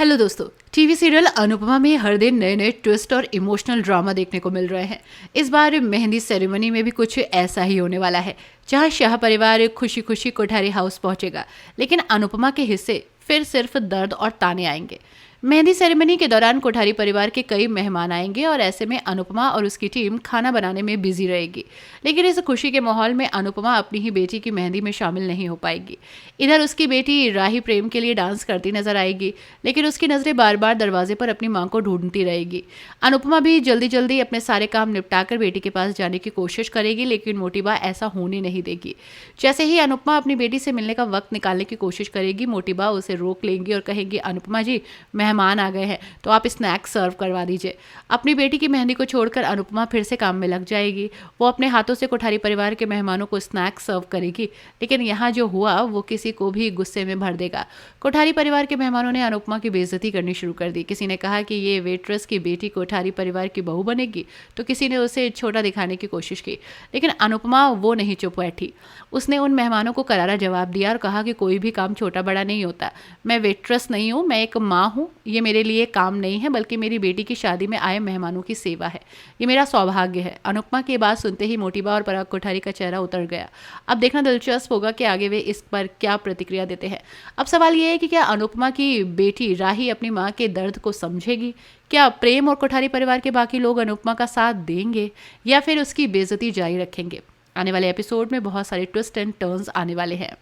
Hello दोस्तों। TV serial Anupama में हर दिन नए नए ट्विस्ट और इमोशनल ड्रामा देखने को मिल रहे हैं। इस बार मेहंदी सेरेमनी में भी कुछ ऐसा ही होने वाला है, जहां शाह परिवार खुशी खुशी कोठारी हाउस पहुंचेगा, लेकिन अनुपमा के हिस्से फिर सिर्फ दर्द और ताने आएंगे। मेहंदी सेरेमनी के दौरान कोठारी परिवार के कई मेहमान आएंगे और ऐसे में अनुपमा और उसकी टीम खाना बनाने में बिजी रहेगी। लेकिन इस खुशी के माहौल में अनुपमा अपनी ही बेटी की मेहंदी में शामिल नहीं हो पाएगी। इधर उसकी बेटी राही प्रेम के लिए डांस करती नजर आएगी, लेकिन उसकी नजरें बार बार दरवाजे पर अपनी मां को ढूंढती रहेगी। अनुपमा भी जल्दी जल्दी अपने सारे काम निपटाकर बेटी के पास जाने की कोशिश करेगी, लेकिन मोटीबा ऐसा होने नहीं देगी। जैसे ही अनुपमा अपनी बेटी से मिलने का वक्त निकालने की कोशिश करेगी, मोटीबा उसे रोक लेंगी और कहेंगी, अनुपमा जी, मेहमान आ गए हैं तो आप स्नैक्स सर्व करवा दीजिए। अपनी बेटी की मेहंदी को छोड़कर अनुपमा फिर से काम में लग जाएगी। वो अपने हाथों से कोठारी परिवार के मेहमानों को स्नैक्स सर्व करेगी, लेकिन यहाँ जो हुआ वो किसी को भी गुस्से में भर देगा। कोठारी परिवार के मेहमानों ने अनुपमा की बेइज्जती करनी शुरू कर दी। किसी ने कहा कि ये वेट्रेस की बेटी कोठारी परिवार की बहू बनेगी, तो किसी ने उसे छोटा दिखाने की कोशिश की, लेकिन अनुपमा वो नहीं चुप बैठी। उसने उन मेहमानों को करारा जवाब दिया और कहा कि कोई भी काम छोटा बड़ा नहीं होता। मैं वेट्रेस नहीं हूँ, मैं एक माँ हूँ। ये मेरे लिए काम नहीं है, बल्कि मेरी बेटी की शादी में आए मेहमानों की सेवा है। ये मेरा सौभाग्य है। अनुपमा की बात सुनते ही मोटीबा और पराग कोठारी का चेहरा उतर गया। अब देखना दिलचस्प होगा कि आगे वे इस पर क्या प्रतिक्रिया देते हैं। अब सवाल ये है कि क्या अनुपमा की बेटी राही अपनी माँ के दर्द को समझेगी? क्या प्रेम और कोठारी परिवार के बाकी लोग अनुपमा का साथ देंगे या फिर उसकी बेइज्जती जारी रखेंगे? आने वाले एपिसोड में बहुत सारे ट्विस्ट एंड टर्न्स आने वाले हैं।